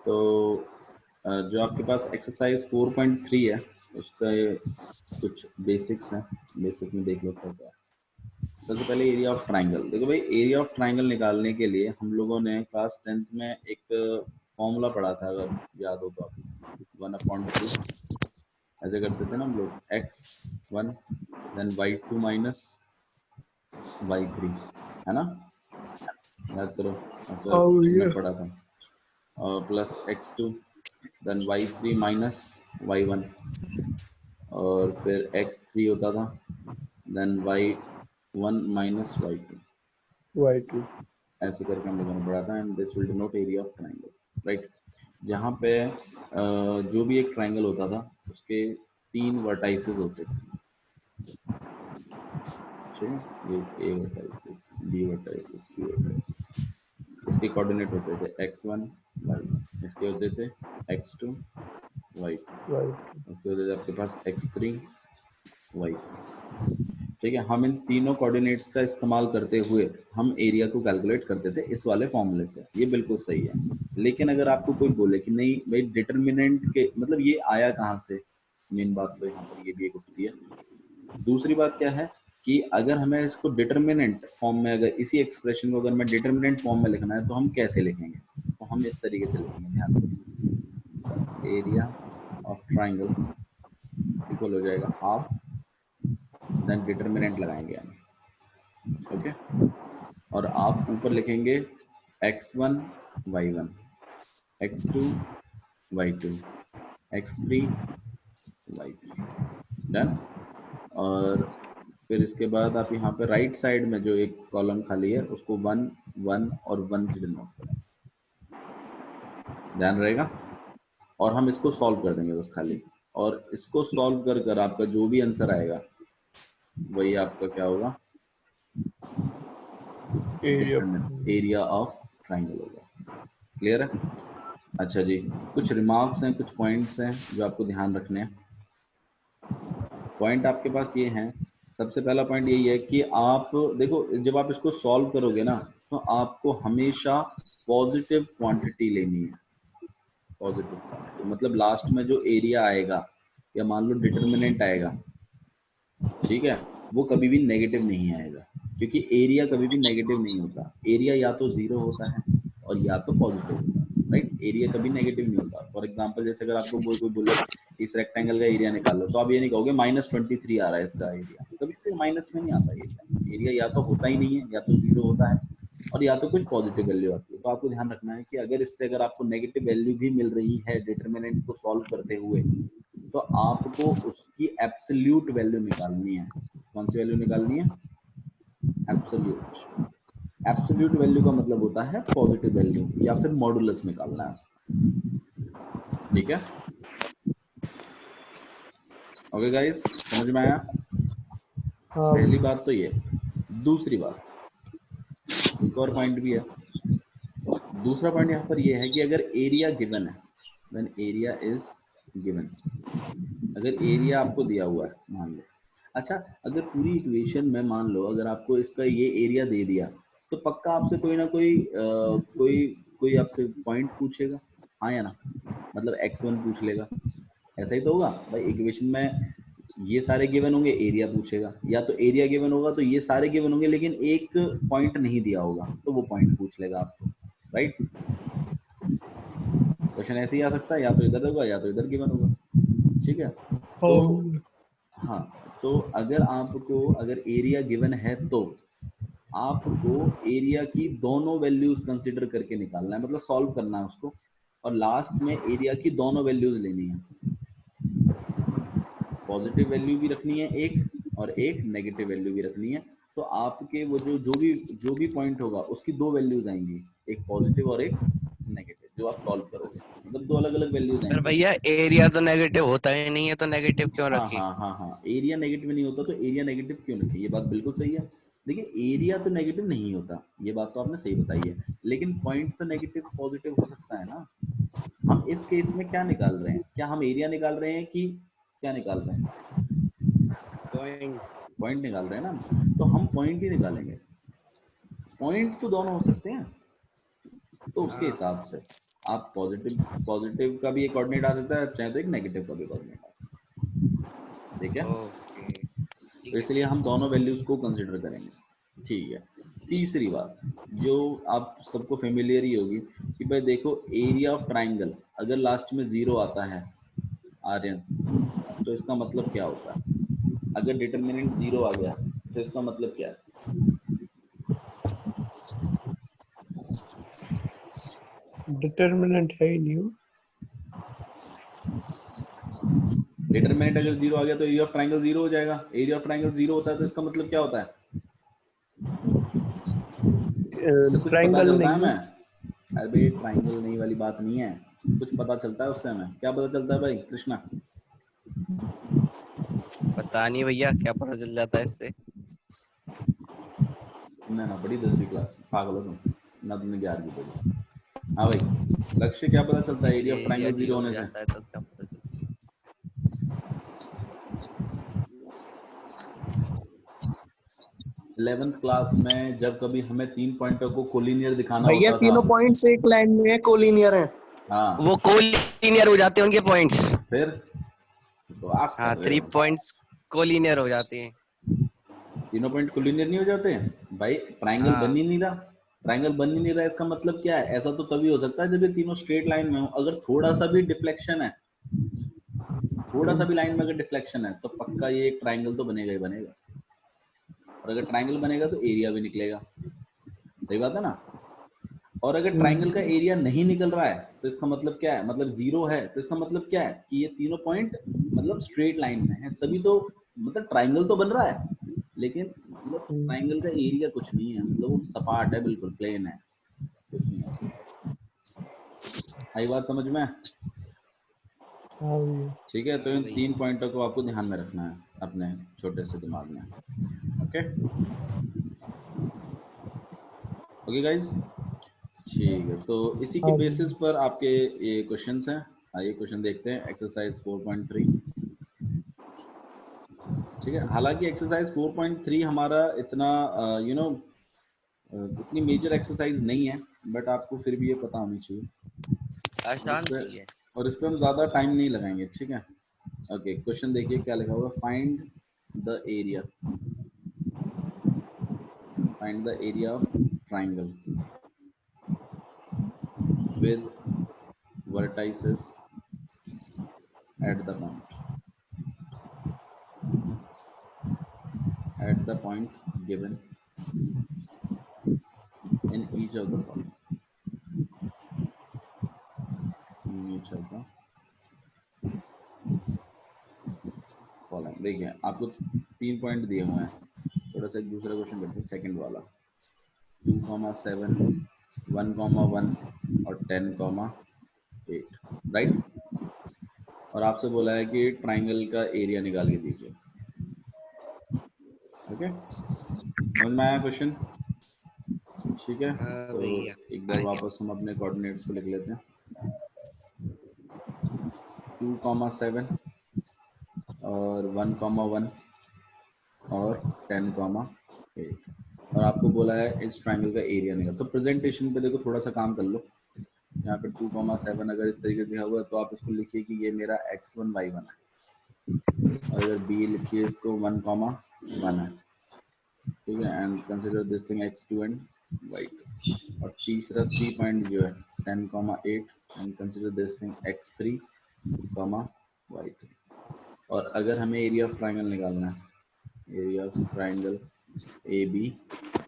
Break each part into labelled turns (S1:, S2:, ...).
S1: तो जो आपके पास एक्सरसाइज 4.3 है उसका कुछ बेसिक्स हैं, बेसिक में देख लेते हैं क्या। सबसे पहले एरिया ऑफ ट्राइंगल। देखो भाई, एरिया ऑफ ट्राइंगल निकालने के लिए हम लोगों ने क्लास 10th में एक फॉर्मूला पढ़ा था, अगर याद हो तो आपको, 1/2 ऐसे करते थे ना हम लोग, x1 then y2 minus y3, है ना, याद करो, ऐसा हमने पढ़ा था। और plus x2 then y3 minus y1, और फिर x3 होता था देन y1 माइनस y2, ऐसे करके हम लोगों ने पढ़ा था। And this will denote area of triangle, right. जहाँ पे जो भी एक ट्राइंगल होता था उसके 3 वर्टाइसेस होते थे, ठीक है, ये A vertices, B vertices, C vertices. इसके कोऑर्डिनेट होते थे x1 y1, इसके होते थे x2 y2, इसके होते थे आपके पास x3 y, ठीक है। हम इन तीनों कोऑर्डिनेट्स का इस्तेमाल करते हुए हम एरिया को कैलकुलेट करते थे इस वाले फॉर्मूले से, ये बिल्कुल सही है। लेकिन अगर आपको कोई बोले कि नहीं भाई डिटर्मिनेंट के मतलब ये आया कहाँ से, मेन बात तो यहाँ पर ये भी एक उठती है। दूसरी बात क्या है कि अगर हमें इसको डिटर्मिनेंट फॉर्म में, अगर इसी एक्सप्रेशन को अगर मैं डिटर्मिनेंट फॉर्म में लिखना है तो हम कैसे लिखेंगे, तो हम इस तरीके से लिखेंगे, ध्यान रखिए। एरिया ऑफ ट्राइंगल इक्वल हो जाएगा हाफ, देन डिटर्मिनेंट लगाएंगे हम, ओके। और आप ऊपर लिखेंगे x1 y1, x2 y2, x3 y3, done. और फिर इसके बाद आप यहाँ पे राइट साइड में जो एक कॉलम खाली है उसको 1 1 और 1 से डिनोट करें, ध्यान रहेगा। और हम इसको सॉल्व कर देंगे बस खाली, और इसको सॉल्व कर कर आपका जो भी आंसर आएगा वही आपका क्या होगा, एरिया ऑफ ट्राइंगल होगा। क्लियर है? अच्छा जी, कुछ रिमार्क्स हैं, कुछ पॉइंट्स हैं जो आपको ध्यान रखने हैं। पॉइंट आपके पास ये हैं, सबसे पहला पॉइंट यही है कि आप देखो जब आप इसको सॉल्व करोगे ना तो आपको हमेशा पॉजिटिव क्वांटिटी लेनी है। पॉजिटिव क्वांटिटी मतलब लास्ट में जो एरिया आएगा या मान लो डिटर्मिनेंट आएगा, ठीक है, वो कभी भी नेगेटिव नहीं आएगा, क्योंकि एरिया कभी भी नेगेटिव नहीं होता। एरिया या तो 0 होता है और या तो पॉजिटिव होता है, राइट। एरिया कभी नेगेटिव नहीं होता। फॉर एग्जांपल जैसे अगर आपको कोई बोले इस रेक्टेंगल का एरिया निकालो, तो आप ये नहीं कहोगे -23 आ रहा है इसका एरिया, कभी भी माइनस में नहीं आता एरिया। एरिया या तो होता ही नहीं है, या तो 0 होता है, और या तो कुछ पॉजिटिव वैल्यू आती है। तो आपको ध्यान रखना है कि अगर इससे अगर आपको नेगेटिव वैल्यू भी मिल रही है डिटरमिनेंट को सॉल्व करते हुए, तो आपको उसकी एब्सोल्यूट वैल्यू निकालनी है। कौन सी वैल्यू निकालनी है? एब्सोल्यूट। एब्सोल्यूट वैल्यू का मतलब होता है पॉजिटिव वैल्यू, या फिर मॉडुलस निकालना है, ठीक है। ओके गाइस, समझ में आया? पहली बात तो ये। दूसरी बात, एक और पॉइंट भी है। दूसरा पॉइंट यहाँ पर ये है कि अगर एरिया गिवन है, व्हेन एरिया इज गिवन, अगर एरिया आपको दिया हुआ है मान लो, अच्छा अगर पूरी इक्वेशन में मान लो अगर आपको इसका ये एरिया दे दिया, तो पक्का आपसे कोई ना कोई कोई आपसे पॉइंट पूछेगा, हाँ या ना, मतलब x1 पूछ लेगा, ऐसा ही तो होगा भाई। इक्वेशन में ये सारे गिवन होंगे, एरिया पूछेगा, या तो एरिया गिवन होगा तो ये सारे गिवन होंगे लेकिन एक पॉइंट नहीं दिया होगा तो वो पॉइंट पूछ लेगा आपको, राइट। क्वेश्चन ऐसे ही आ सकता है, या तो इधर होगा या तो इधर गिवन होगा, ठीक है। तो हाँ, तो अगर एरिया गिवन है तो आपको एरिया की दोनों वैल्यूज कंसिडर करके निकालना है, मतलब सॉल्व करना है उसको, और लास्ट में एरिया की दोनों वैल्यूज लेनी है। पॉजिटिव वैल्यू भी रखनी है एक, और एक नेगेटिव वैल्यू भी रखनी है। तो आपके वो जो भी पॉइंट होगा उसकी दो वैल्यूज आएंगी, एक पॉजिटिव और एक नेगेटिव, जो आप सॉल्व करोगे, मतलब दो अलग अलग वैल्यूज
S2: पर
S1: आएंगी।
S2: भैया एरिया तो नेगेटिव होता ही नहीं है, तो नेगेटिव क्यों
S1: हाँ
S2: रखी?
S1: हाँ हाँ हाँ, एरिया नेगेटिव नहीं होता तो एरिया नेगेटिव क्यों लिखे, ये बात बिल्कुल सही है। देखिए एरिया तो नेगेटिव नहीं होता, ये बात तो आपने सही बताई है, लेकिन पॉइंट तो नेगेटिव पॉजिटिव हो सकता है ना। हम इस केस में क्या निकाल रहे हैं, क्या हम एरिया निकाल रहे हैं कि क्या निकाल रहे हैं?
S2: पॉइंट।
S1: पॉइंट निकाल रहे हैं ना, तो हम पॉइंट ही निकालेंगे। पॉइंट तो दोनों हो सकते हैं, तो उसके
S2: हाँ
S1: हिसाब से आप पॉजिटिव का भी एक कोऑर्डिनेट आ सकता है, चाहे तो एक नेगेटिव का भी कोऑर्डिनेट आ सकता है, ठीक है।
S2: ओके
S1: तो
S2: ठीक है।
S1: इसलिए हम दोनों वैल्यूज को कंसिडर करेंगे, ठीक है। तीसरी बात जो आप सबको फेमिलियर ही होगी कि भाई देखो एरिया ऑफ ट्राइंगल अगर लास्ट में 0 आता है आर्यन, तो इसका मतलब क्या होता है? अगर डिटर्मिनेंट 0 आ गया तो इसका मतलब क्या है?
S3: डिटर्मिनेंट है ही नहीं वो।
S1: डिटर्मिनेंट अगर 0 आ गया तो एरिया ऑफ ट्राइंगल 0 हो जाएगा। एरिया ऑफ ट्राइंगल 0 होता है तो इसका मतलब क्या होता है? उससे कुछ पता
S3: ट्राइंगल
S1: चलता है
S3: नहीं है।
S1: हमें? अरे ट्राइंगल नहीं वाली बात नहीं है, कुछ पता चलता है उससे हमें। क्या पता चलता है भाई कृष्णा?
S2: पता नहीं भैया क्या पता चल जाता है इससे।
S1: तुमने ना पढ़ी 10वीं क्लास, पागल हो तुम, ना तुमने 11वीं पढ़ी। हाँ भाई, लक्ष्य क्या पता चलता है area of
S2: area
S1: triangle 0
S2: zero हो
S1: होने से?
S2: जाता है तो क्या पता चलता
S1: 11th क्लास में जब कभी हमें 3 पॉइंटों को कोलिनियर दिखाना
S4: भैया
S1: होता था।
S4: तीनों पॉइंट्स एक लाइन में है, कोलिनियर है।
S1: हाँ
S2: है। वो कोलिनियर हो जाते हैं उनके पॉइंट्स।
S1: फिर तो आज कर
S2: हाँ
S1: रहे
S2: 3
S1: हो,
S2: पॉइंट्स कोलिनियर हो जाते हैं।
S1: तीनों पॉइंट कोलिनियर नहीं हो जाते भाई? ट्राइंगल बन
S2: हाँ
S1: ही नहीं रहा। ट्राइंगल बन ही नहीं रहा, इसका मतलब क्या है? ऐसा तो तभी हो सकता है जब ये तीनों स्ट्रेट लाइन में हो। अगर थोड़ा सा भी डिफ्लेक्शन है, थोड़ा सा भी लाइन में अगर डिफ्लेक्शन है तो पक्का ये एक ट्राइंगल तो बनेगा ही बनेगा। और अगर ट्राइंगल बनेगा तो एरिया भी निकलेगा, सही बात है ना। और अगर ट्राइंगल का एरिया नहीं निकल रहा है तो इसका मतलब क्या है? मतलब 0 है तो इसका मतलब क्या है कि ये तीनों पॉइंट मतलब स्ट्रेट लाइन में है, तभी तो मतलब ट्राइंगल तो बन रहा है, लेकिन मतलब ट्राइंगल का एरिया कुछ नहीं है, मतलब वो सपाट है, बिल्कुल प्लेन है, कुछ नहीं है उसके। आई बात समझ में?
S3: हाँ भैया।
S1: ठीक है, तो
S2: हाँ
S1: इन
S2: भैया।
S1: 3 पॉइंटों को आपको ध्यान में रखना है अपने छोटे से दिमाग में। ओके ओके गाइज, ठीक है। तो इसी के
S3: हाँ
S1: बेसिस
S3: भैया।
S1: पर आपके ये क्वेश्चंस हैं। आइए क्वेश्चन देखते हैं, एक्सरसाइज 4.3। ठीक है, हालांकि एक्सरसाइज 4.3 हमारा इतना इतनी मेजर एक्सरसाइज नहीं है, बट आपको फिर भी ये पता होनी चाहिए। और
S2: आसान सी है।
S1: इस पे हम ज़्यादा टाइम नहीं लगाएंगे, ठीक है। ओके, क्वेश्चन देखिए क्या लिखा हुआ। Find the area of triangle with vertices at the point given in each of the following। देखिए आपको 3 पॉइंट दिए हुए हैं, थोड़ा सा एक दूसरा क्वेश्चन करते हैं, सेकंड वाला। 2,7, 1,1 और 10,8, राइट। और आपसे बोला है कि ट्राइंगल का एरिया निकाल के दीजिए। ओके, समझ में आया क्वेश्चन? ठीक है,
S2: हाँ
S1: तो
S2: भैया।
S1: एक बार वापस हम अपने कोऑर्डिनेट्स को लिख लेते हैं। 2,7 और 1,1 और 10,8, और आपको बोला है इस ट्राइंगल का एरिया निकाल। तो प्रेजेंटेशन पे देखो थोड़ा सा काम कर लो। यहाँ पे 2,7 अगर इस तरीके से दिया हुआ है तो आप इसको लिखिए कि ये मेरा x1 y1 है, और अगर b लिखिए इसको 1,1 है, ठीक है। And consider this thing x2 and y2। और तीसरा सी पॉइंट जो है 10,8 and consider this thing x3, y3। और अगर हमें एरिया ऑफ ट्राइंगल निकालना है, area of triangle A B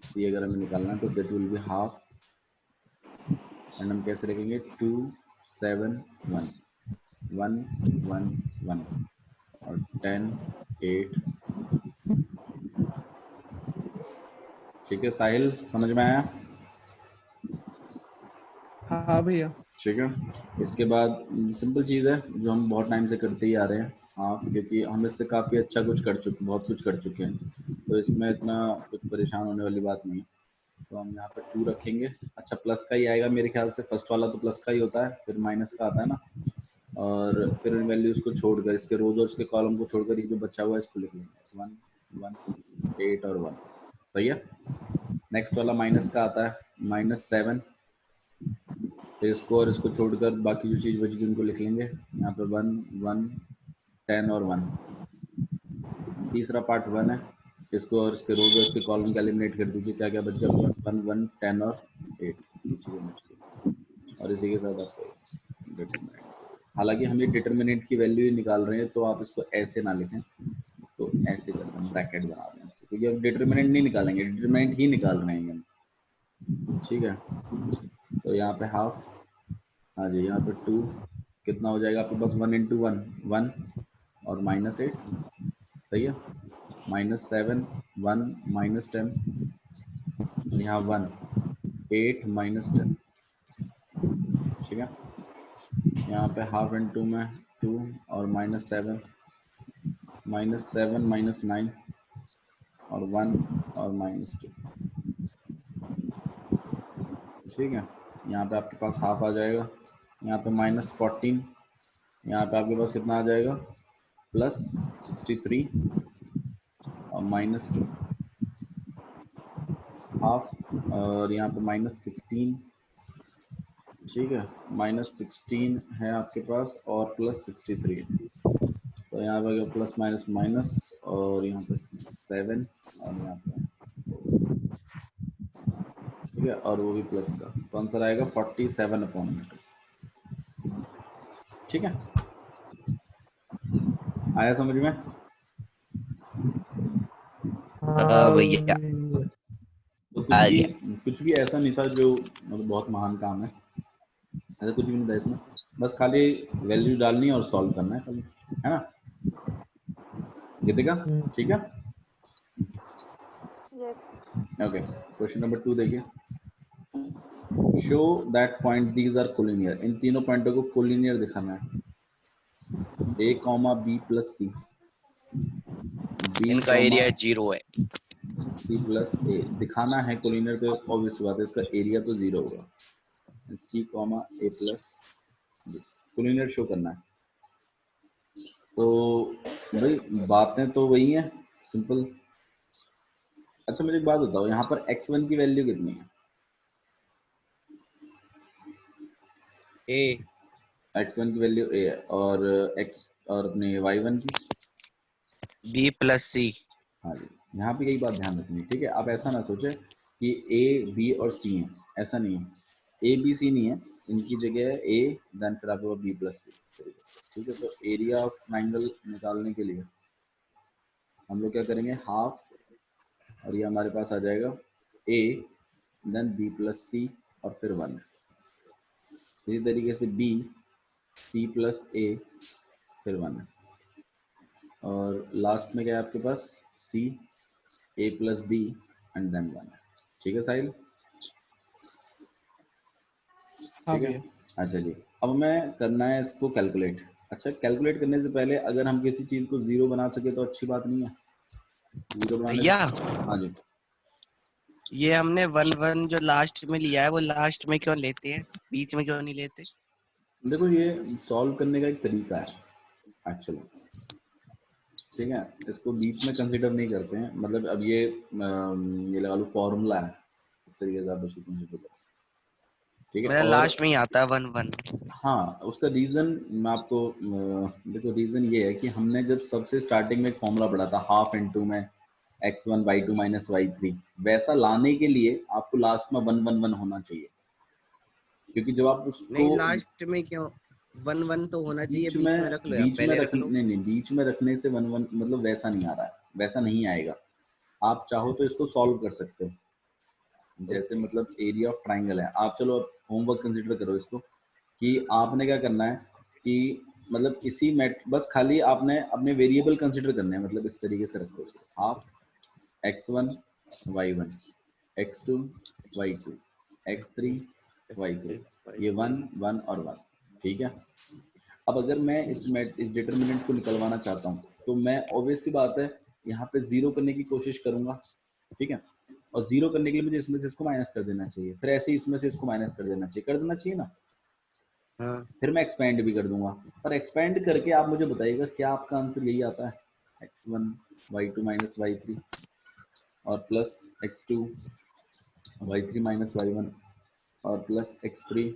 S1: C अगर हमें निकालना है तो that will be half. And हम कैसे लिखेंगे? 2, 7, 1, 1, 1, 1 और 10, 8। ठीक है साहिल, समझ में आया?
S3: हाँ भैया।
S1: ठीक है, इसके बाद सिंपल चीज़ है जो हम बहुत टाइम से करते ही आ रहे हैं, हाँ, क्योंकि हम इससे काफ़ी अच्छा कुछ कर चुके, बहुत कुछ कर चुके हैं, तो इसमें इतना कुछ परेशान होने वाली बात नहीं है। तो हम यहाँ पर 2 रखेंगे। अच्छा, प्लस का ही आएगा मेरे ख्याल से, फर्स्ट वाला तो प्लस का ही होता है, फिर माइनस का आता है ना। और फिर इन वैल्यूज़ को छोड़कर, इसके रोज और इसके कॉलम को छोड़कर ये जो बचा हुआ है इसको लिख लेंगे 1, 1, 8 और 1। सही है। नेक्स्ट वाला माइनस का आता है, -7, इसको और इसको छोड़कर बाकी जो चीज़ बची उनको लिख लेंगे। यहाँ पे 1 1 10 और 1। तीसरा पार्ट 1 है, इसको और इसके रोज और इसके कॉलम का एलिमिनेट कर दीजिए। क्या क्या बच गया आपके पास? 1 1 10 और 8 और इसी के साथ आपको डिटरमिनेंट। हालांकि हम ये डिटरमिनेंट की वैल्यू ही निकाल रहे हैं, तो आप इसको ऐसे ना लिखें, इसको ऐसे कर दें, ब्रैकेट बना दें, क्योंकि अब डिटरमिनेंट नहीं निकालेंगे, डिटरमिनेंट ही निकाल रहे हैं हम। ठीक है, तो यहाँ पे हाफ, हाँ जी, यहाँ पे 2 कितना हो जाएगा आपके पास? 1 इंटू 1 1 और -8, सही है। -7 1 -10 और यहाँ 1 8 -10, ठीक है। यहाँ पे हाफ इंटू में 2 और -7 -7 -9 और 1 और -2, ठीक है। यहाँ पे आपके पास हाफ आ जाएगा, यहाँ पे -14, यहाँ पे आपके पास कितना आ जाएगा? +63 और -2 हाफ, और यहाँ पे -16, ठीक है। -16 है आपके पास और +63, तो यहाँ पे प्लस माइनस माइनस और यहाँ पे 7 और यहाँ पे, ठीक है, और वो भी प्लस का, तो आंसर आएगा 47/2। ठीक है, आया समझ में?
S3: हाँ
S2: भैया
S3: भैया।
S1: तो
S2: आ गया।
S1: कुछ भी ऐसा नहीं था जो मतलब बहुत महान काम है, ऐसा कुछ भी नहीं था इसमें, बस खाली वैल्यू डालनी है और सॉल्व करना है खाली, है ना गीतिका? ठीक है,
S5: यस।
S1: ओके। क्वेश्चन नंबर 2 देखिए, show that point these are collinear, इन तीनों पॉइंटों को कोलिनियर दिखाना है। a comma b plus c, b
S2: इनका
S1: कॉमा
S2: एरिया 0 है।
S1: सी प्लस ए दिखाना है कोलिनियर, तो ऑब्वियस बात है इसका एरिया तो 0 होगा। सी कॉमा ए प्लस बी कोलिनियर शो करना है। तो भाई बातें तो वही हैं, सिंपल। अच्छा मुझे एक बात बताओ, यहाँ पर x1 की वैल्यू कितनी है?
S2: ए
S1: x1 की वैल्यू a है, और x और अपने y1 की
S2: बी प्लस सी।
S1: हाँ जी, यहाँ पे यही बात ध्यान रखनी है, ठीक है। आप ऐसा ना सोचे कि a b और c है, ऐसा नहीं है, a b c नहीं है, इनकी जगह है a, देन फिर आपके पास b प्लस सी, ठीक है। तो एरिया ऑफ ट्राइंगल निकालने के लिए हम लोग क्या करेंगे, हाफ, और ये हमारे पास आ जाएगा a देन b प्लस सी और फिर 1। इसी तरीके से b c प्लस a फिर 1, और लास्ट में क्या है आपके पास? c a plus b and then 1, ठीक है साहिल?
S3: हाँ
S1: ठीक है,
S3: भैया।
S1: अच्छा जी। अब हमें करना है इसको कैलकुलेट। अच्छा, कैलकुलेट करने से पहले अगर हम किसी चीज़ को जीरो बना सके तो अच्छी बात नहीं है? जीरो बनाने
S2: भैया
S1: से, हाँ जी,
S2: ये हमने 1 1 जो लास्ट में लिया है वो लास्ट में क्यों लेते हैं, बीच में क्यों नहीं लेते?
S1: देखो ये सॉल्व करने का एक तरीका है एक्चुअली, ठीक है। इसको बीच में कंसिडर नहीं करते हैं, मतलब अब ये लगा लो फॉर्मूला है, इस तरीके से आप उसको कंसिडर करो, ठीक है।
S2: मेरा
S1: और
S2: लास्ट में ही आता है 1 1।
S1: हाँ, उसका रीज़न मैं आपको देखो, रीज़न ये है कि हमने जब सबसे स्टार्टिंग में एक फॉर्मूला पढ़ा था, हाफ इंटू में x1 y2 माइनस y3, वैसा लाने के लिए आपको लास्ट में 1 1 1 होना चाहिए, क्योंकि जब आप उसको
S2: नहीं लास्ट में क्यों? 1 1 तो होना चाहिए,
S1: बीच
S2: बीच
S1: में
S2: में रख लो या पहले रख लो।
S1: नहीं, बीच में रखने से 1 1 मतलब वैसा नहीं आ रहा है, वैसा नहीं आएगा। आप चाहो तो इसको सॉल्व कर सकते हो, जैसे मतलब एरिया ऑफ ट्राइंगल है, आप चलो होमवर्क कंसिडर करो इसको, कि आपने क्या करना है कि मतलब इसी मेट बस खाली आपने अपने वेरिएबल कंसिडर करने हैं, मतलब इस तरीके से रखो इसको, half x1 y1 x2 y2 x3 y3, ये 1 1 और 1, ठीक है। अब अगर मैं इस डिटर्मिनेंट को निकलवाना चाहता हूँ, तो मैं ऑब्वियस सी बात है यहाँ पे जीरो करने की कोशिश करूंगा, ठीक है। और जीरो करने के लिए मुझे इसमें से इसको माइनस कर देना चाहिए, फिर ऐसे ही इसमें से इसको माइनस कर देना चाहिए ना।
S2: हाँ
S1: फिर मैं एक्सपेंड भी कर दूंगा, पर एक्सपेंड करके आप मुझे बताइएगा क्या आपका आंसर यही आता है, x1 y2 माइनस y3 और plus x2 y3 minus y1 और plus x3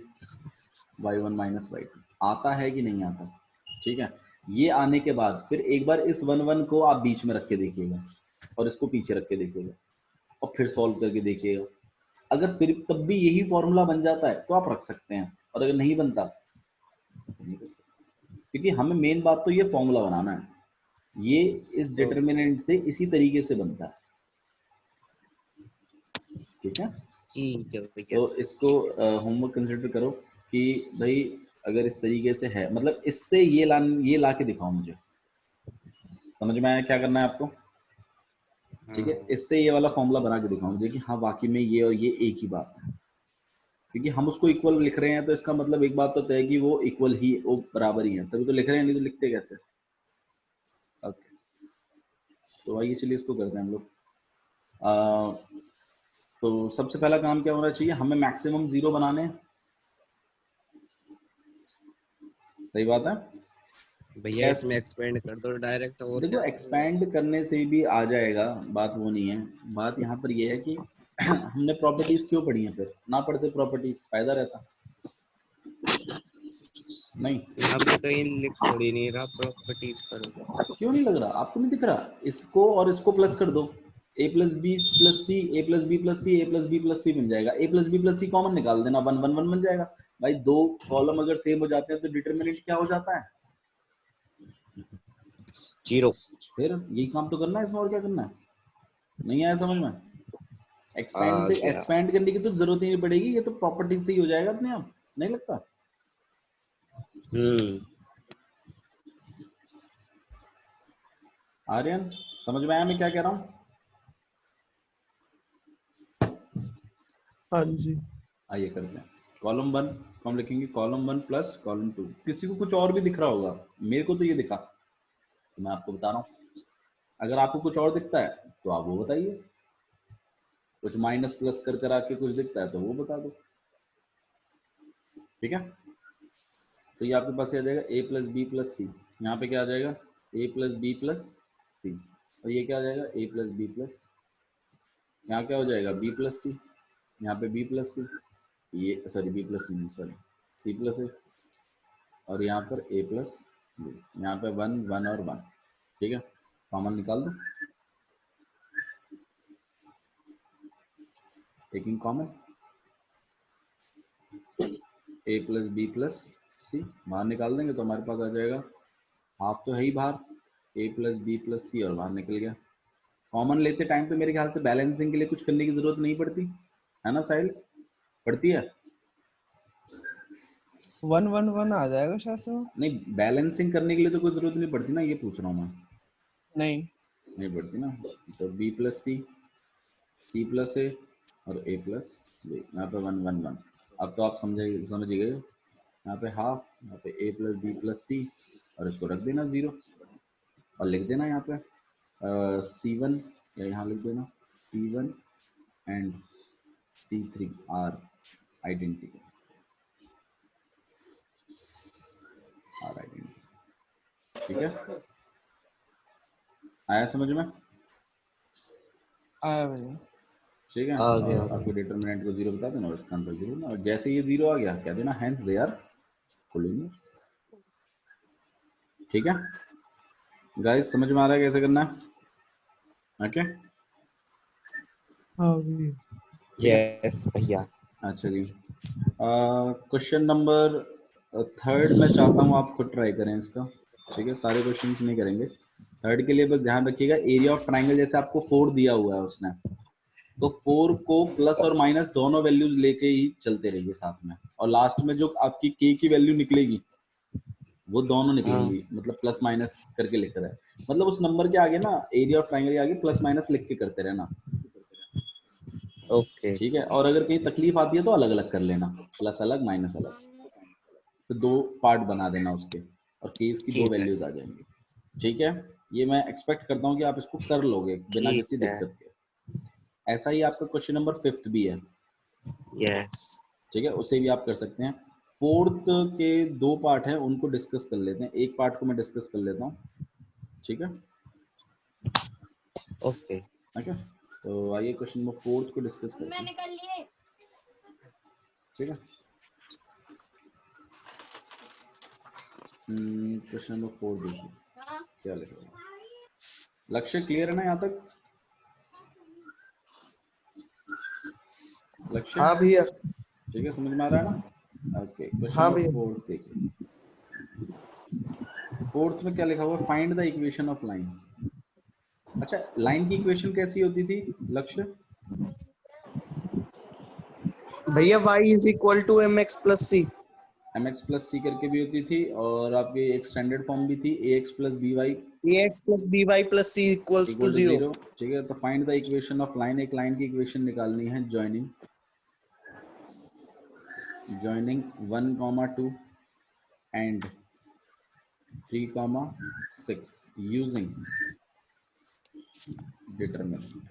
S1: y1 minus y2 आता है कि नहीं आता, ठीक है। ये आने के बाद फिर एक बार इस 1 1 को आप बीच में रख के देखिएगा और इसको पीछे रख के देखिएगा और फिर सॉल्व करके देखिएगा। अगर फिर तब भी यही फॉर्मूला बन जाता है तो आप रख सकते हैं, और अगर नहीं बनता तो नहीं रख सकते, क्योंकि हमें मेन बात तो ये फॉर्मूला बनाना है। ये इस डिटर्मिनेंट से इसी तरीके से बनता है, ठीक है।
S2: ठीक है भैया।
S1: तो इसको होमवर्क कंसिडर करो कि भाई अगर इस तरीके से है, मतलब इससे ये ला के दिखाओ मुझे, समझ में आया क्या करना है आपको, ठीक है। इससे ये वाला फॉर्मूला बना के दिखाओ मुझे कि हाँ वाकई में ये और ये एक ही बात है, क्योंकि हम उसको इक्वल लिख रहे हैं तो इसका मतलब एक बात तो तय है कि वो इक्वल ही, वो बराबर ही है, तभी तो लिख रहे हैं, नहीं तो लिखते कैसे। ओके, तो आइए चलिए इसको करते हैं हम लोग। तो सबसे पहला काम क्या होना चाहिए, हमें मैक्सिमम 0 बनाने हैं, सही बात है
S2: भैया इसमें एक्सपेंड कर दो डायरेक्ट, और
S1: देखो एक्सपैंड करने से भी आ जाएगा, बात वो नहीं है। बात यहाँ पर ये है कि हमने प्रॉपर्टीज क्यों पढ़ी है, फिर ना पढ़ते प्रॉपर्टीज फायदा रहता नहीं।
S2: यहाँ पे कहीं लिख थोड़ी नहीं रहा प्रॉपर्टीज करो।
S1: क्यों नहीं लग रहा आपको, नहीं दिख रहा, इसको और इसको प्लस कर दो, a plus b plus c, a plus b plus c, a plus b plus c बन जाएगा। A plus b plus c common निकाल देना, 1 1 1 बन जाएगा। भाई दो कॉलम अगर सेम हो जाते हैं तो डिटरमिनेंट क्या हो जाता है,
S2: 0।
S1: फिर यही काम तो करना है इसमें, और क्या करना है। नहीं आया समझ में,
S2: आ गया।
S1: एक्सपैंड करने की तो जरूरत ही नहीं पड़ेगी, ये तो प्रॉपर्टी से ही हो जाएगा अपने आप, नहीं लगता। आर्यन समझ में आया मैं क्या कह रहा हूँ।
S4: हाँ जी।
S1: आइए करते हैं। कॉलम 1 हम लिखेंगे कॉलम 1 प्लस कॉलम 2। किसी को कुछ और भी दिख रहा होगा, मेरे को तो ये दिखा, तो मैं आपको बता रहा हूँ। अगर आपको कुछ और दिखता है तो आप वो बताइए, कुछ माइनस प्लस कर कर आके कुछ दिखता है तो वो बता दो, ठीक है। तो ये आपके पास आ जाएगा a प्लस बी प्लस सी, यहाँ पे क्या आ जाएगा a प्लस बी प्लस सी, और ये क्या आ जाएगा a प्लस बी प्लस, यहाँ क्या हो जाएगा b प्लस सी, यहाँ पे b प्लस सी, ये सॉरी b प्लस सी सॉरी c प्लस ए, और यहाँ पर a प्लस बी, यहाँ पे 1 1 और 1, ठीक है। कॉमन निकाल दो, taking common a plus b plus c, बाहर निकाल देंगे तो हमारे पास आ जाएगा हाफ तो है ही बाहर, a प्लस बी प्लस सी और बाहर निकल गया। कॉमन लेते टाइम तो मेरे ख्याल से बैलेंसिंग के लिए कुछ करने की जरूरत नहीं पड़ती है ना साहिल, पड़ती है
S3: 1 1 1 आ जाएगा शायद से।
S1: नहीं, बैलेंसिंग करने के लिए तो कोई जरूरत नहीं पड़ती ना, ये पूछ रहा हूँ मैं।
S3: नहीं
S1: पड़ती ना, तो b प्लस सी, सी प्लस ए और a प्लस बी, यहाँ पे 1 1 1। अब तो आप समझ गए, यहाँ पे हाफ, यहाँ पे a प्लस बी प्लस सी, और इसको रख देना 0 और लिख देना यहाँ पे C1, या यहाँ लिख देना C1 and C3 are identical, ठीक है। आया समझ में,
S3: आया भैया।
S1: ठीक है।
S2: आ गया।
S1: और आपको डिटरमिनेंट को 0 बता देना और इसका आंसर 0 ना, और जैसे ये 0 आ गया कह देना हेंस दे आर कोलिनियर, ठीक है। गाइस समझ में आ रहा है कैसे करना है, ओके।
S3: हाँ भैया।
S2: यस भैया।
S1: अच्छा जी, क्वेश्चन नंबर 3 मैं चाहता हूँ आप खुद ट्राई करें इसका, ठीक है। सारे क्वेश्चंस नहीं करेंगे, 3 के लिए बस ध्यान रखिएगा। एरिया ऑफ ट्राइंगल जैसे आपको 4 दिया हुआ है उसने, तो 4 को प्लस और माइनस दोनों वैल्यूज लेके ही चलते रहिए साथ में, और लास्ट में जो आपकी k की वैल्यू निकलेगी वो दोनों निकलेंगी, मतलब प्लस माइनस करके लिख रहा है, मतलब उस नंबर के आगे ना, एरिया ऑफ ट्राइंगल के आगे प्लस माइनस लिख के करते रहना,
S2: ओके।
S1: ठीक है। और अगर कहीं तकलीफ आती है तो अलग अलग कर लेना, प्लस अलग माइनस अलग, तो 2 पार्ट बना देना उसके, और केस की 2
S2: ठीक है।
S1: वैल्यूज आ जाएंगी, ठीक है। ये मैं एक्सपेक्ट करता हूँ कि आप इसको कर लोगे बिना
S2: ठीक
S1: किसी
S2: है।
S1: दिक्कत के। ऐसा ही आपका क्वेश्चन नंबर 5 भी है,
S2: यस।
S1: ठीक है, उसे भी आप कर सकते हैं। 4th के 2 पार्ट हैं, उनको डिस्कस कर लेते हैं, एक पार्ट को मैं डिस्कस कर लेता हूँ, ठीक है।
S2: ओके।
S1: ओके, तो आइए क्वेश्चन नंबर 4th को डिस्कस करते हैं, ठीक है। क्वेश्चन नंबर 4 देखिए क्या लिखा हुआ है। लक्ष्य क्लियर है ना यहाँ तक? लक्ष्य
S4: हाँ भैया।
S1: ठीक है, समझ में आ रहा है ना? ओके, क्वेश्चन
S4: हाँ
S1: नंबर
S4: भैया।
S1: 4 देखिए। फोर्थ में क्या लिखा हुआ है? Find the equation of line. अच्छा, लाइन की इक्वेशन कैसी होती थी लक्ष्य?
S4: भैया y is equal to mx plus c.
S1: mx plus c करके भी होती थी, और आपकी एक स्टैंडर्ड फॉर्म भी थी ax plus by
S4: ax plus by plus C equals to
S1: equal to
S4: 0।
S1: 0। ठीक है, तो find the equation of line. एक लाइन की इक्वेशन निकालनी है ज्वाइनिंग 1, 2 एंड 3, 6 यूजिंग डिटरमिनेंट।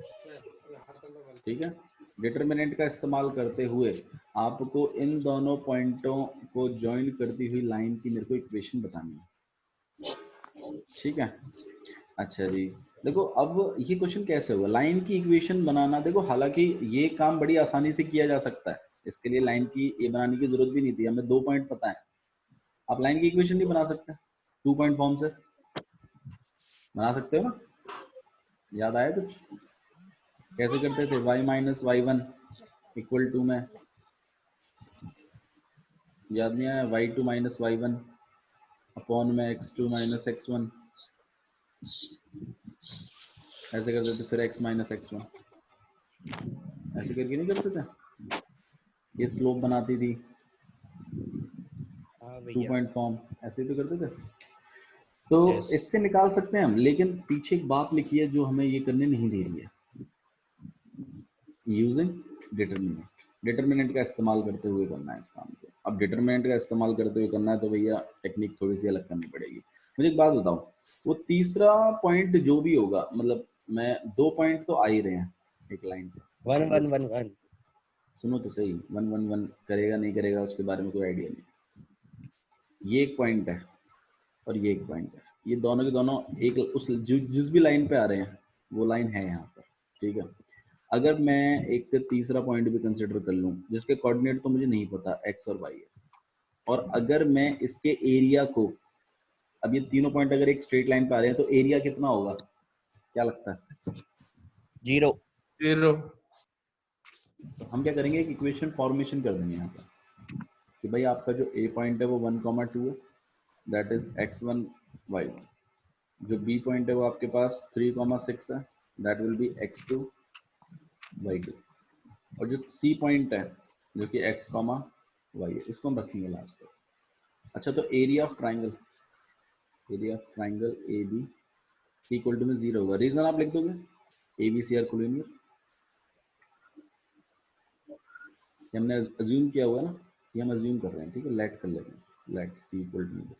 S1: ठीक है, डिटरमिनेंट का इस्तेमाल करते हुए आपको इन दोनों पॉइंटों को ज्वाइन करती हुई लाइन की मेरे को इक्वेशन बतानी है। ठीक है, अच्छा जी, देखो अब ये क्वेश्चन कैसे होगा लाइन की इक्वेशन बनाना। देखो हालांकि ये काम बड़ी आसानी से किया जा सकता है, इसके लिए लाइन की ये बनाने की जरूरत भी नहीं थी, हमें 2 पॉइंट पता है। आप लाइन की इक्वेशन नहीं बना सकते 2 पॉइंट फॉर्म से? बना सकते हो ना? याद आया कुछ? कैसे करते थे? y minus y1 equal to में, याद नहीं आया? y2 माइनस y1 अपॉन में x2 माइनस x1, ऐसे करते थे। फिर x माइनस x1 ऐसे करके नहीं करते थे? ये स्लोप बनाती थी
S2: हाँ
S1: 2
S2: भैया।
S1: पॉइंट फॉर्म, ऐसे ही तो करते थे। तो
S2: यस।
S1: इससे निकाल सकते हैं हम, लेकिन पीछे एक बात लिखी है जो हमें ये करने नहीं दे रही है। यूजिंग डिटरमिनेंट, डिटरमिनेंट का इस्तेमाल करते हुए करना है इस काम को। अब डिटरमिनेंट का इस्तेमाल करते हुए करना है तो भैया टेक्निक थोड़ी सी अलग करनी पड़ेगी। मुझे एक बात बताओ, वो तीसरा पॉइंट जो भी होगा, मतलब मैं 2 पॉइंट तो आ ही रहे हैं एक लाइन पे।
S2: 1 1 1 1।
S1: सुनो तो सही, 1 1 1 करेगा नहीं करेगा उसके बारे में कोई आइडिया नहीं। ये एक पॉइंट है और ये एक पॉइंट है, ये दोनों के दोनों एक उस जिस भी लाइन पे आ रहे हैं वो लाइन है यहाँ पर। ठीक है, अगर मैं एक तीसरा पॉइंट भी कंसिडर कर लूँ जिसके कोऑर्डिनेट तो मुझे नहीं पता x और y है, और अगर मैं इसके एरिया को, अब ये तीनों पॉइंट अगर एक स्ट्रेट लाइन पे आ रहे हैं तो एरिया कितना होगा, क्या लगता है?
S2: 0।
S3: 0।
S1: तो हम क्या करेंगे, एक इक्वेशन फॉर्मेशन कर देंगे यहाँ पर कि भाई आपका जो a पॉइंट है वो 1, 2 है, दैट इज x1 y1। जो b पॉइंट है वो आपके पास 3, 6 है, that will B x2 y2। और जो c पॉइंट है जो कि x, y है, इसको हम रखेंगे लास्ट तक। अच्छा, तो area of triangle A B C equal to में 0 होगा। रीजन आप लिख दोगे, A B C are collinear, हमने अज्यूम किया हुआ ना, ये हम अज्यूम कर रहे हैं। ठीक है, लेट कर लेते हैं, let C equal to this,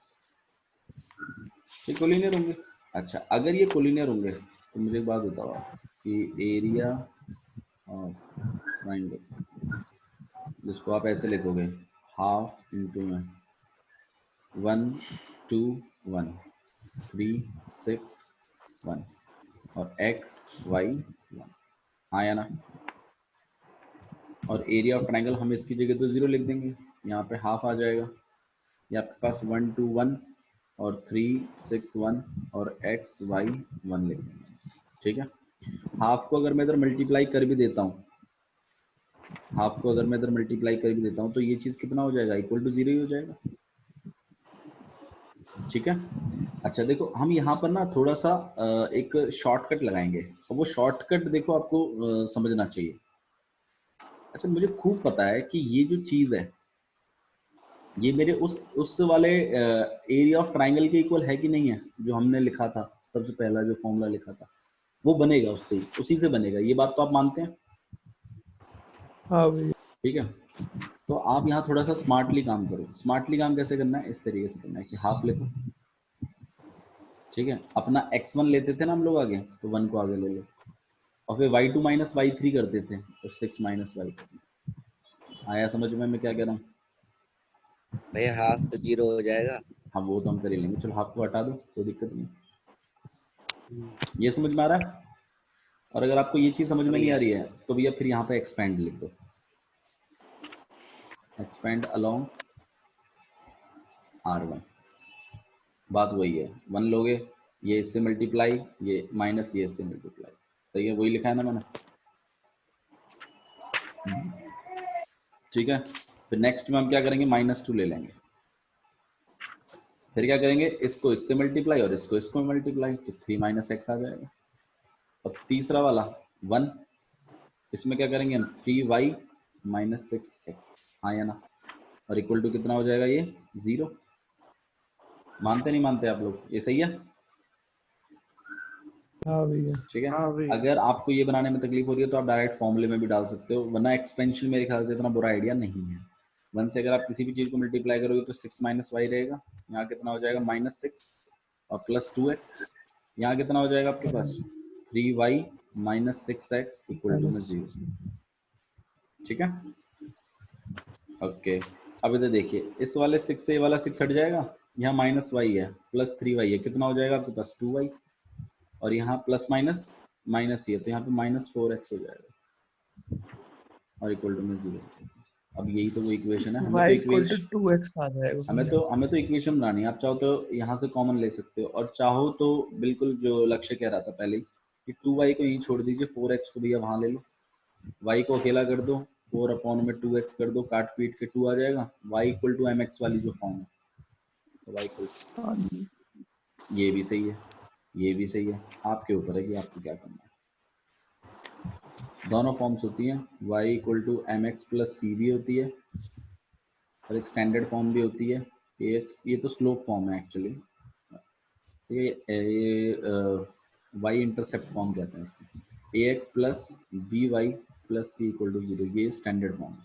S1: ये कोलिनियर होंगे। अच्छा, अगर ये कोलिनियर होंगे तो मुझे एक बात बताओ आप कि एरिया ऑफ ट्राइंगल, जिसको आप ऐसे लिखोगे हाफ इंटू में 1 2 1 3 6 1 और x y 1 आया ना? और एरिया ऑफ ट्राइंगल हम इसकी जगह तो 0 लिख देंगे, यहाँ पे हाफ आ जाएगा। ये आपके पास 1 2 1 और 3 6 1 और x y 1 लिख देंगे। ठीक है, हाफ को अगर मैं इधर मल्टीप्लाई कर भी देता हूँ, हाफ को अगर मैं इधर मल्टीप्लाई कर भी देता हूँ तो ये चीज़ कितना हो जाएगा, इक्वल टू 0 ही हो जाएगा। ठीक है, अच्छा देखो हम यहाँ पर ना थोड़ा सा एक शॉर्टकट लगाएंगे, और वो शॉर्टकट देखो आपको समझना चाहिए। अच्छा, मुझे खूब पता है कि ये जो चीज़ है ये मेरे उस वाले एरिया ऑफ ट्राइंगल के इक्वल है कि नहीं है, जो हमने लिखा था सबसे पहला जो फॉर्मूला लिखा था वो बनेगा उससे, उसी से बनेगा। ये बात तो आप मानते हैं?
S3: हाँ भैया।
S1: ठीक है, तो आप यहाँ थोड़ा सा स्मार्टली काम करो। स्मार्टली काम कैसे करना है, इस तरीके से करना है कि हाफ लिखो। ठीक है, अपना x1 लेते थे ना हम लोग आगे, तो 1 को आगे ले लो, और फिर y2 माइनस y3 करते थे तो 6 माइनस y। आया समझ में मैं क्या कह रहा हूँ?
S2: भैया हाफ तो 0 हो जाएगा।
S1: हाँ वो तो हम कर ही लेंगे, चलो हाफ को हटा दो, कोई दिक्कत नहीं। ये समझ में आ रहा है? और अगर आपको ये चीज़ समझ में नहीं आ
S2: भैया
S1: रही है तो भैया फिर यहाँ पे एक्सपेंड लिख दो, एक्सपेंड अलोंग R1। बात वही है, 1 लोगे, ये इससे मल्टीप्लाई, ये माइनस ये इससे मल्टीप्लाई, तो ये वही लिखा है ना मैंने। ठीक है, फिर नेक्स्ट में हम क्या करेंगे, -2 ले लेंगे, फिर क्या करेंगे, इसको इससे मल्टीप्लाई और इसको मल्टीप्लाई, तो 3 - x आ जाएगा। अब तीसरा वाला 1, इसमें क्या करेंगे हम, 3y - 6x आया ना, और इक्वल टू कितना हो जाएगा ये 0। मानते नहीं मानते आप लोग, ये सही है?
S3: हाँ भैया।
S1: ठीक है,
S4: हाँ भैया।
S1: अगर आपको ये बनाने में तकलीफ हो रही है तो आप डायरेक्ट फॉर्मूले में भी डाल सकते हो, वरना एक्सपेंशन मेरे ख्याल से इतना बुरा आइडिया नहीं है। 1 से अगर आप किसी भी चीज को मल्टीप्लाई करोगे तो 6 - y रहेगा, यहाँ कितना हो जाएगा -6 और +2x, यहाँ कितना हो जाएगा आपके पास 3y - 6x इक्वल टू 0। ठीक है, ओके। अब इधर देखिए, इस वाले 6 से ये वाला 6 हट जाएगा, यहाँ -y है +3y है, कितना हो जाएगा आपके पास 2y, और यहाँ प्लस माइनस माइनस ये, तो यहाँ पे -4x हो जाएगा और इक्वल टू में 0। अब यही तो वो इक्वेशन है,
S3: y इक्वल टू 2x आ जाएगा भैया।
S1: हमें तो इक्वेशन बनानी है। आप चाहो तो यहाँ से कॉमन ले सकते हो, और चाहो तो बिल्कुल जो लक्ष्य कह रहा था पहले ही कि 2y को यहीं छोड़ दीजिए, 4x को भैया वहाँ ले लो, y को अकेला कर दो, 4/2x कर दो, काट पीट के 2 आ जाएगा, y इक्वल टू mx वाली जो फॉर्म है, तो y इक्वल,
S3: हाँ जी।
S1: ये भी सही है, ये भी सही है, आपके ऊपर है कि आपको क्या करना है। दोनों फॉर्म्स होती हैं, y equal to mx plus c भी होती है, और एक स्टैंडर्ड फॉर्म भी होती है ax, ये तो स्लोप फॉर्म है एक्चुअली, ये y इंटरसेप्ट फॉर्म कहते हैं इसको, ax plus by plus C equal to 0, ये स्टैंडर्ड फॉर्म है,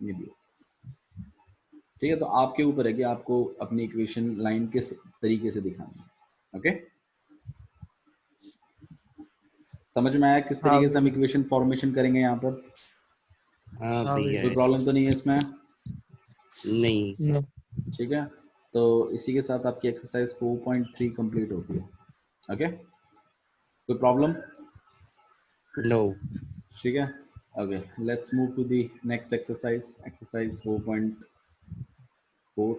S1: ये भी। ठीक है, तो आपके ऊपर है कि आपको अपनी इक्वेशन लाइन किस तरीके से दिखानी है। ओके, समझ में आया किस तरीके से हम इक्वेशन फॉर्मेशन करेंगे यहाँ पर?
S2: हाँ
S3: हाँ
S2: भैया।
S1: कोई प्रॉब्लम तो नहीं है इसमें?
S2: नहीं।
S3: No.
S1: ठीक है, तो इसी के साथ आपकी एक्सरसाइज 4.3 कंप्लीट होती है। ओके, कोई प्रॉब्लम?
S2: नो।
S1: ठीक है, okay, let's move to the next exercise, exercise 4.4।